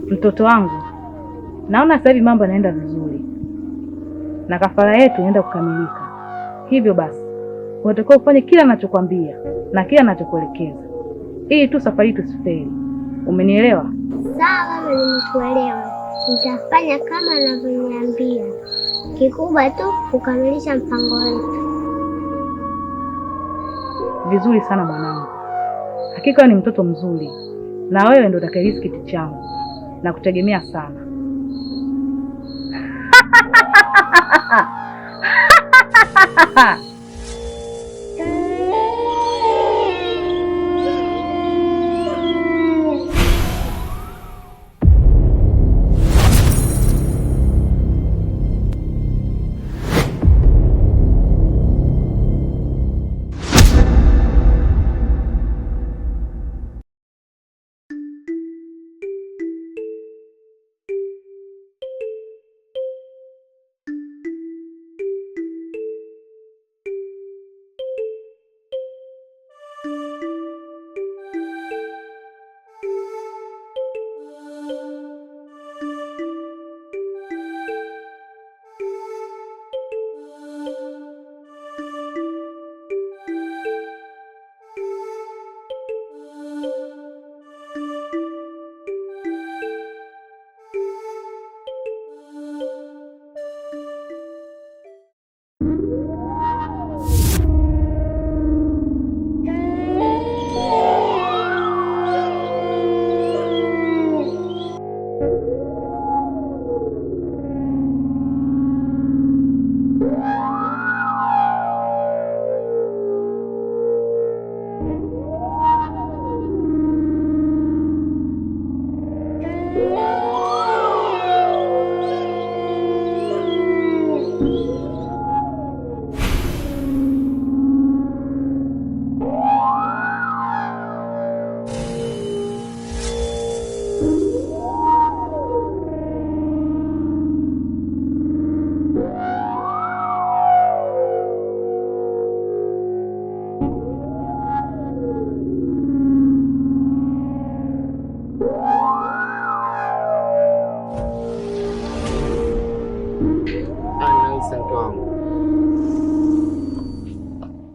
Mtoto wangu, naona sasa hivi mambo yanaenda vizuri na kafara yetu inaenda kukamilika. Hivyo basi unatakiwa ufanye kila ninachokwambia na kila ninachokuelekeza ili tu safari tusifeli. Umenielewa? Sawa, nimekuelewa. Nitafanya kama anavyoniambia. Kikubwa tu kukamilisha mpango wetu. Vizuri sana mwanangu, hakika ni mtoto mzuri na wewe ndio utakayerithi kiti changu na kutegemea sana.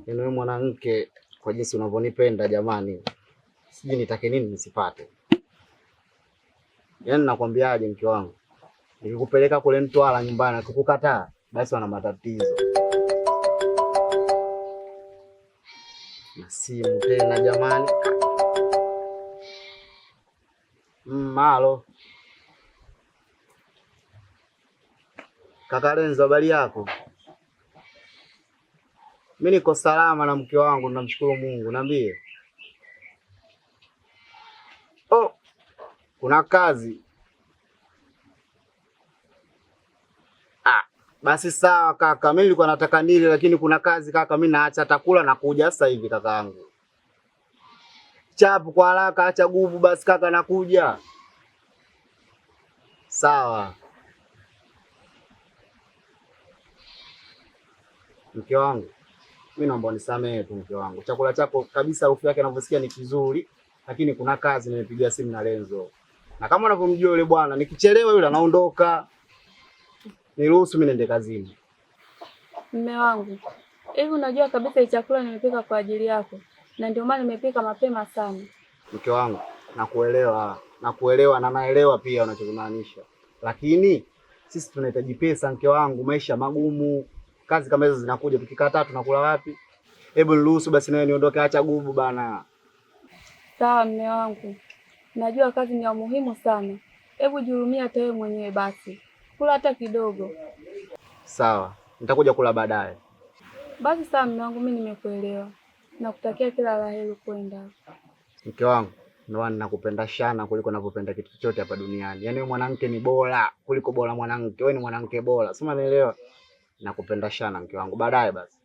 Wewe mwanamke, kwa jinsi unavyonipenda jamani, sijui nitake nini nisipate. Yaani nakwambiaje mke wangu, nikikupeleka kule Mtwara nyumbani kukukataa, basi wana matatizo. Na simu tena jamani. Halo. Kaka Lenzo, habari yako? Mimi niko salama na mke wangu, namshukuru Mungu. Niambie. Oh, kuna kazi. Basi sawa kaka, mimi nilikuwa nataka nile lakini kuna kazi kaka, mimi naacha atakula na kuja sasa hivi kaka yangu. Chapu kwa haraka, acha gubu basi kaka, nakuja. Sawa. Mke wangu, mimi naomba unisamehe tu mke wangu. Chakula chako kabisa harufu yake ninavyosikia ni kizuri, lakini kuna kazi nimepigia simu na Lenzo. Na kama unavyomjua yule bwana, nikichelewa yule anaondoka. Niruhusu mimi niende kazini. Mume wangu, hivi unajua kabisa hii chakula nimepika kwa ajili yako na ndio maana nimepika mapema sana. Mke wangu, nakuelewa na naelewa pia unachomaanisha. Lakini sisi tunahitaji pesa mke wangu, maisha magumu. Kazi kama hizo zinakuja, tukikataa tunakula wapi? Hebu niruhusu basi nawe niondoke, acha gubu bana. Sawa mume wangu. Najua kazi ni ya muhimu sana. Hebu jihurumia hata wewe mwenyewe basi. Kula hata kidogo. Sawa, nitakuja kula baadaye. Basi sawa mume wangu, mimi nimekuelewa. Nakutakia kila la heri kwenda. Mke wangu, ndio ninakupenda sana kuliko ninavyopenda kitu chochote hapa duniani. Yaani wewe mwanamke ni bora kuliko bora mwanamke. Wewe ni mwanamke bora. Sema naelewa. Nakupenda sana mke wangu. Baadaye basi.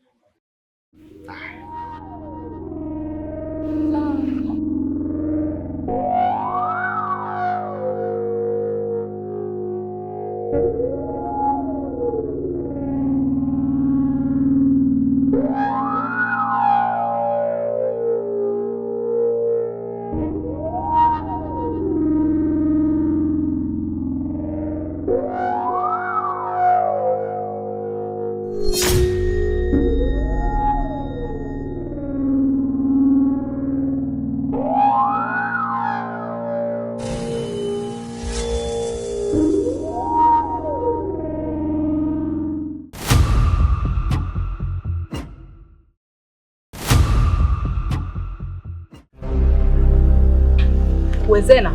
We Zena.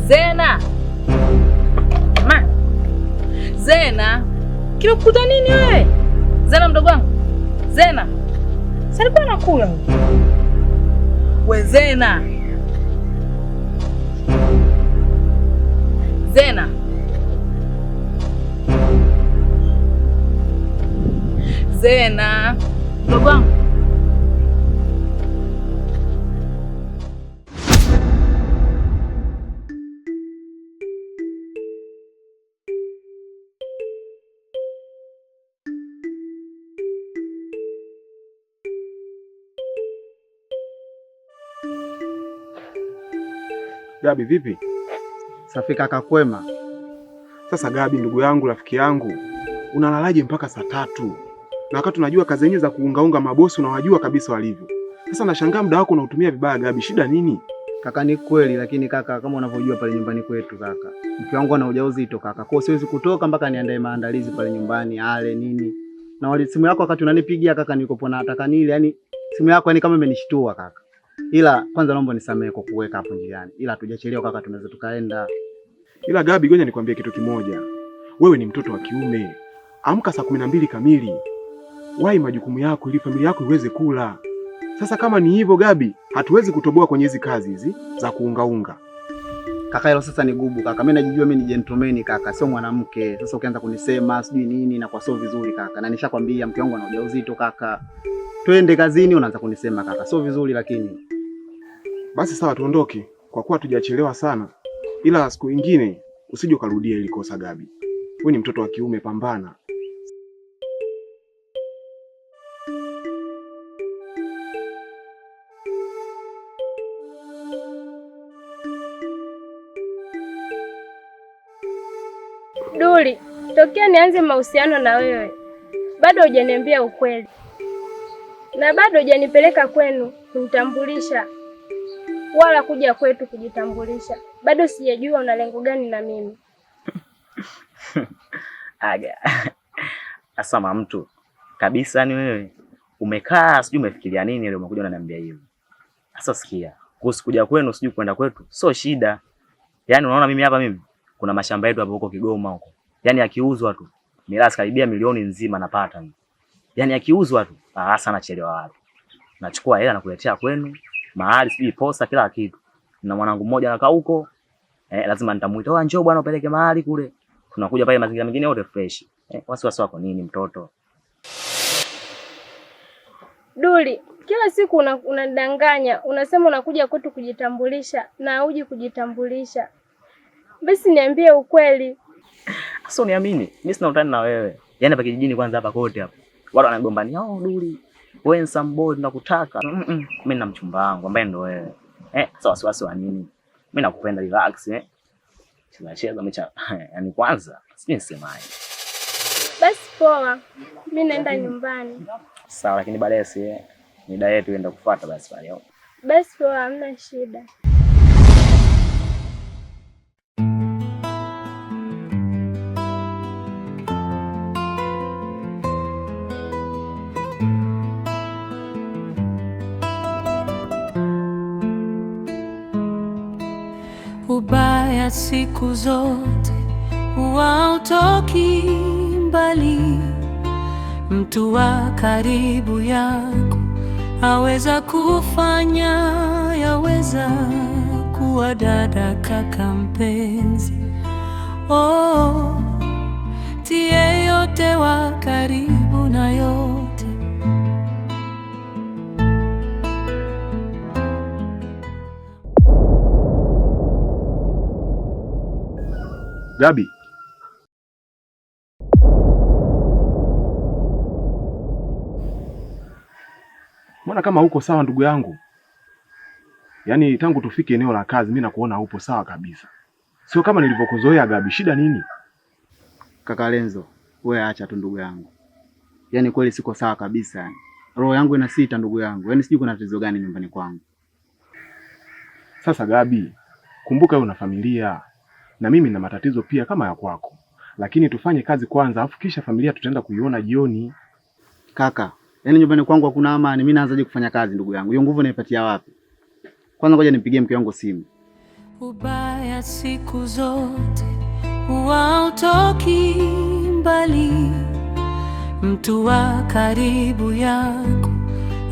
Zena. Ma. Zena. Kimekuta nini wewe? Zena mdogo wangu. Zena. Sasa alikuwa anakula. We Zena. Zena. Zena. Mdogo wangu. Gabi vipi? Safi kaka, kwema. Sasa Gabi ndugu yangu, rafiki yangu, unalalaje mpaka saa 3? Na wakati unajua kazi zenyewe za kuungaunga mabosi unawajua kabisa walivyo. Sasa nashangaa muda wako unautumia vibaya Gabi, shida nini? Kaka ni kweli, lakini kaka kama unavyojua pale nyumbani kwetu kaka, mke wangu ana ujauzito kaka. Kwa siwezi kutoka mpaka niandae maandalizi pale nyumbani, ale nini. Na wale simu yako wakati unanipigia kaka niko na nataka nile, yani simu yako yani kama imenishtua kaka. Ila kwanza naomba nisamehe kwa kuweka hapo njiani. Ila hatujachelewa kaka, tunaweza tukaenda. Ila Gabi, ngoja nikwambie kitu kimoja. Wewe ni mtoto wa kiume. Amka saa 12 kamili. Wahi majukumu yako ili familia yako iweze kula. Sasa kama ni hivyo Gabi, hatuwezi kutoboa kwenye hizi kazi hizi za kuungaunga. Kaka hilo sasa ni gubu kaka. Mimi najijua mimi ni gentleman kaka, sio mwanamke. Sasa ukianza kunisema sijui nini na kwa sio vizuri kaka. Na nishakwambia mke wangu ana ujauzito kaka. Twende kazini unaanza kunisema kaka. Sio vizuri lakini. Basi sawa tuondoke kwa kuwa tujachelewa sana. Ila siku nyingine usije ukarudia ile kosa Gabi. Wewe ni mtoto wa kiume, pambana. Duli, tokea nianze mahusiano na wewe bado hujaniambia ukweli. Na bado hujanipeleka kwenu kunitambulisha wala kuja kwetu kujitambulisha. Bado sijajua una lengo gani na mimi. Aga. Asama mtu kabisa, ni wewe umekaa sijui umefikiria nini leo umekuja unaniambia hivi. Sasa sikia, kuhusu kuja kwenu sijui kwenda kwetu sio shida. Yaani unaona mimi hapa mimi kuna mashamba yetu hapo huko Kigoma huko. Yaani akiuzwa tu mirasi karibia milioni nzima napata mimi. Yaani akiuzwa tu hasa nachelewa wapi. Nachukua hela nakuletea kwenu, mahali sijui posta kila kitu. Na mwanangu mmoja anakaa huko. Lazima nitamuita, njoo bwana upeleke mahali kule. Tunakuja pale mazingira mengine yote fresh. Wasiwasi wako nini mtoto? Duli, kila siku unadanganya, unasema unakuja kwetu kujitambulisha na huji kujitambulisha. Basi niambie ukweli. Sasa uniamini, mimi sina utani na wewe. Yaani hapa kijijini kwanza hapa kote hapa. Watu wanagombania, Duli, wewe some boy tunakutaka. Mimi na mchumba wangu ambaye ndo wewe. Sasa wasiwasi wa nini? Mimi nakupenda, relax Cheza mecha. Yaani kwanza, sijui nisemaje. Basi poa. Mimi naenda nyumbani. Sawa, lakini baadaye mida yetu ienda kufuata basi pale. Basi poa, hamna shida. Ubaya siku zote hautoki mbali. Mtu wa karibu yako aweza kufanya, yaweza kuwa dada, kaka, mpenzi. Tie yote wa karibu na yote. Gabi. Mbona kama uko sawa ndugu yangu? Yaani tangu tufike eneo la kazi mimi nakuona upo sawa kabisa. Sio kama nilivyokuzoea Gabi, shida nini? Kaka Lenzo, wewe acha tu ndugu yangu. Yaani kweli siko sawa kabisa yani. Roho yangu inasita ndugu yangu. Yaani sijui kuna tatizo gani nyumbani kwangu. Sasa Gabi, kumbuka wewe una familia na mimi na matatizo pia kama ya kwako. Lakini tufanye kazi kwanza, afu kisha familia tutaenda kuiona jioni. Kaka, yaani nyumbani kwangu hakuna amani. Mimi naanzaje kufanya kazi ndugu yangu? Hiyo nguvu naipatia wapi? Kwanza ngoja nimpigie mke wangu simu. Ubaya siku zote hautoki mbali, mtu wa karibu yako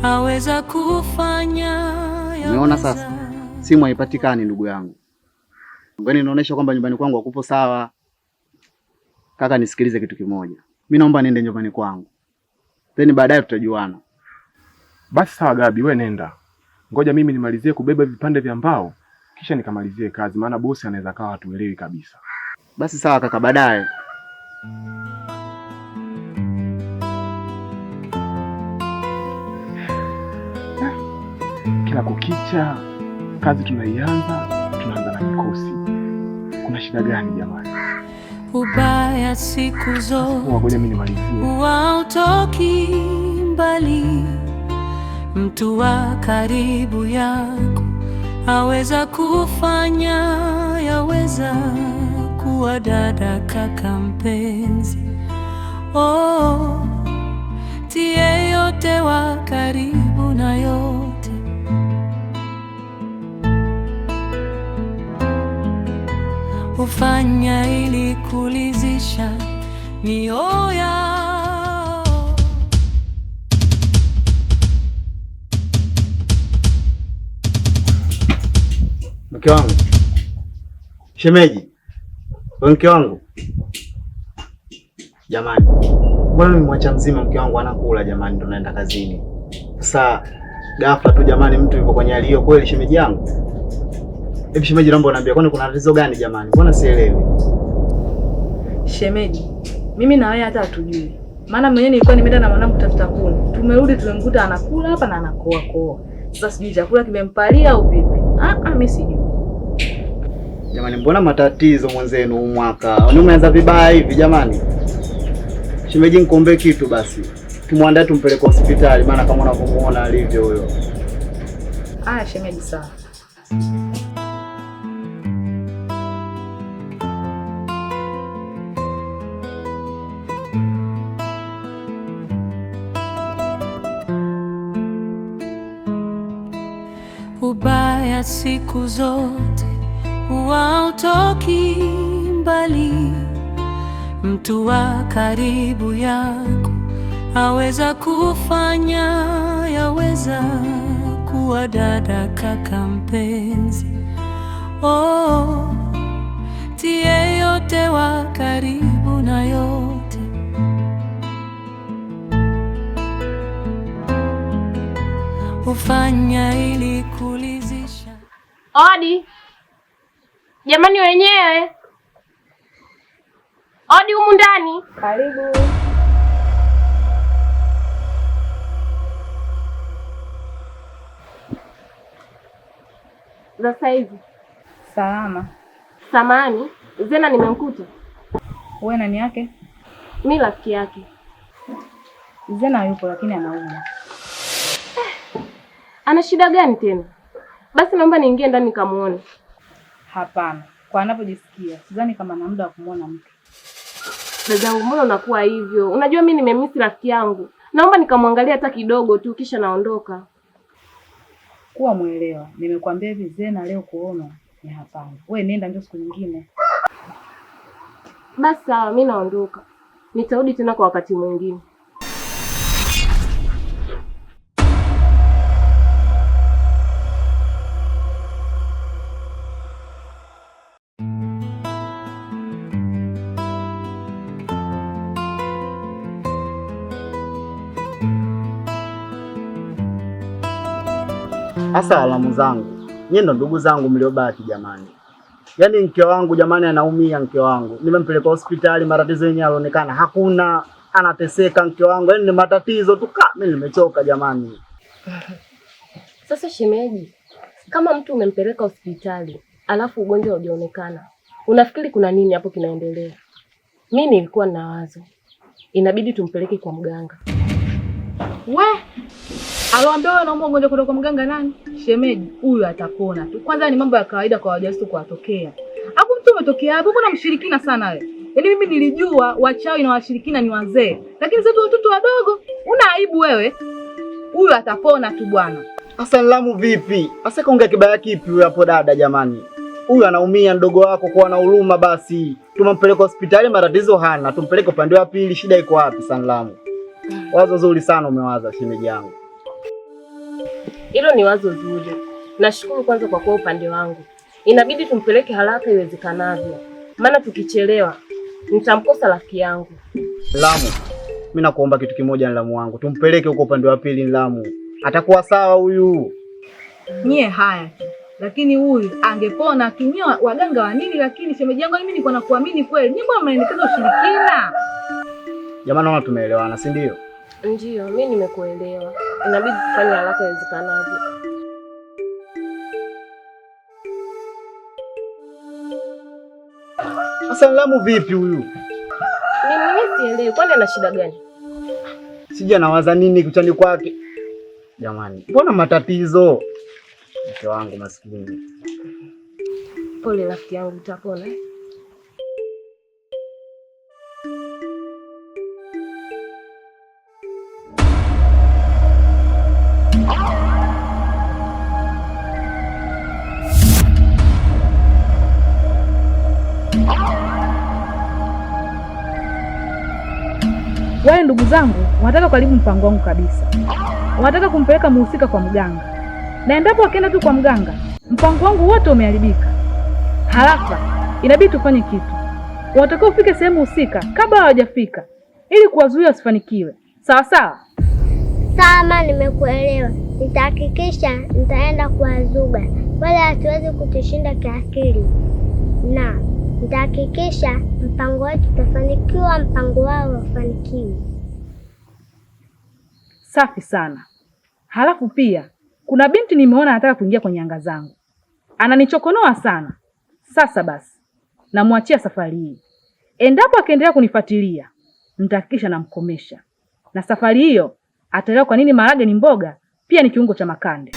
aweza kufanya. Umeona sasa? Simu haipatikani ndugu yangu. Mbona inaonyesha kwamba nyumbani kwangu hakupo sawa. Kaka, nisikilize kitu kimoja. Mimi naomba niende nyumbani kwangu. Then baadaye tutajuana. Basi sawa Gabi, wewe nenda. Ngoja mimi nimalizie kubeba vipande vya mbao kisha nikamalizie kazi, maana bosi anaweza kawa hatuelewi kabisa. Basi sawa kaka, baadaye. Kila kukicha kazi tunaanza na mikosi. Kuna shida gani jamani? Ubaya siku zote ngoja mimi nimalizie. Hautoki mbali, mtu wa karibu yako aweza kufanya, yaweza kuwa dada, kaka, mpenzi. Oh, tie yote wa karibu na yote. Ufanya ili kulizisha mioyo yao. Mke wangu. Shemeji. Wewe mke wangu. Jamani. Mbona nimemwacha mzima mke wangu anakula jamani, ndo naenda kazini. Sasa ghafla tu jamani mtu yuko kwenye hali hiyo kweli shemeji yangu? Hebu shemeji naomba uniambie kwani kuna tatizo gani jamani? Mbona sielewi? Shemeji, mimi na wewe hata hatujui. Maana mwenyewe nilikuwa nimeenda na mwanangu kutafuta kuni. Tumerudi tumemkuta anakula hapa na anakoa koa. Sasa sijui chakula kimempalia au vipi. Mimi sijui. Jamani mbona matatizo mwenzenu mwaka? Umeanza vibaya hivi jamani? Shemeji nikombe kitu basi. Tumwandae tumpeleke hospitali maana kama unavyomuona alivyo huyo. Shemeji sawa. Ubaya siku zote hautoki mbali, mtu wa karibu yako aweza kufanya, yaweza kuwa dada, kaka, mpenzi. Oh, tie yote wa karibu na yote. Ufanya ili kulizisha. Odi. Jamani wenyewe. Odi humu ndani. Karibu. Sasa hivi. Salama. Samani, Zena nimemkuta. Wewe nani yake? Mimi rafiki yake. Zena yupo lakini anaumwa. Ana shida gani tena? Basi naomba niingie ndani nikamuone. Hapana. Kwa anapojisikia, sidhani kama na muda wa kumuona mtu. Dadangu, mbona unakuwa hivyo? Unajua mimi nimemisi rafiki yangu. Naomba nikamwangalia hata kidogo tu kisha naondoka. Kuwa muelewa. Nimekuambia hivi Zena leo kuona ni hapana. Wewe nenda ndio siku nyingine. Basi sawa, mimi naondoka. Nitarudi tena kwa wakati mwingine. Hasa alamu zangu. Nyie ndo ndugu zangu mliobaki jamani. Yaani mke wangu jamani anaumia mke wangu. Nimempeleka hospitali matatizo yenyewe yanaonekana hakuna, anateseka mke wangu. Yaani ni matatizo tu mimi nimechoka jamani. Sasa shemeji, kama mtu umempeleka hospitali, alafu ugonjwa haujaonekana, unafikiri kuna nini hapo kinaendelea? Mimi nilikuwa na wazo, inabidi tumpeleke kwa mganga. We, aliwaambia wewe unaumwa ugonjwa kutoka kwa mganga nani? Shemeji, huyu atapona tu. Kwanza ni mambo ya kawaida kwa wajawazito kuwatokea. Hapo mtu umetokea hapo, kuna mshirikina sana wewe. Yaani mimi nilijua wachawi na washirikina ni wazee, lakini sasa watoto wadogo, una aibu wewe. Huyu atapona tu bwana. Sasa Lamu vipi? Sasa kaongea kibaya kipi huyu hapo dada jamani? Huyu anaumia ndogo wako, kwa na huruma basi. Tumampeleke hospitali, matatizo hana. Tumpeleke upande wa pili, shida iko wapi Sanlamu? Wazo zuri sana umewaza shemeji yangu. Hilo ni wazo zuri. Nashukuru kwanza kwa kuwa upande wangu. Inabidi tumpeleke haraka iwezekanavyo. Maana tukichelewa nitamkosa rafiki yangu. Lamu, mimi nakuomba kitu kimoja Lamu wangu. Tumpeleke huko upande wa pili Lamu. Atakuwa sawa huyu. Nyie haya tu. Lakini huyu angepona tu. Nyie waganga wa nini? Lakini shemeji yangu mimi niko na kuamini kweli. Nyie mbona mnaelekeza ushirikina? Jamani, naona tumeelewana, si ndio? Ndio, mimi nimekuelewa. Inabidi tufanye haraka iwezekanavyo. Sasa Lamu vipi huyu? Mimi sielewi, kwani ana shida gani? Sija nawaza nini kichwani kwake. Jamani, mbona matatizo? Mke wangu maskini. Pole rafiki yangu, utapona. Wale ndugu zangu wanataka karibu mpango wangu kabisa. Wanataka kumpeleka muhusika kwa mganga. Na endapo akaenda tu kwa mganga, mpango wangu wote umeharibika. Haraka, inabidi tufanye kitu. Wanataka ufike sehemu husika kabla hawajafika ili kuwazuia wasifanikiwe. Sawa sawa? Sawa, nimekuelewa. Nitahakikisha nitaenda kuwazuga. Wala hatuwezi kutushinda kiakili. Na nitahakikisha mpango wetu utafanikiwa, mpango wao ufanikiwe. Safi sana. Halafu pia kuna binti nimeona anataka kuingia kwenye anga zangu. Ananichokonoa sana. Sasa basi, namwachia safari hii. Endapo akaendelea kunifuatilia, nitahakikisha namkomesha. Na safari hiyo ataelewa kwa nini maharage ni mboga, pia ni kiungo cha makande.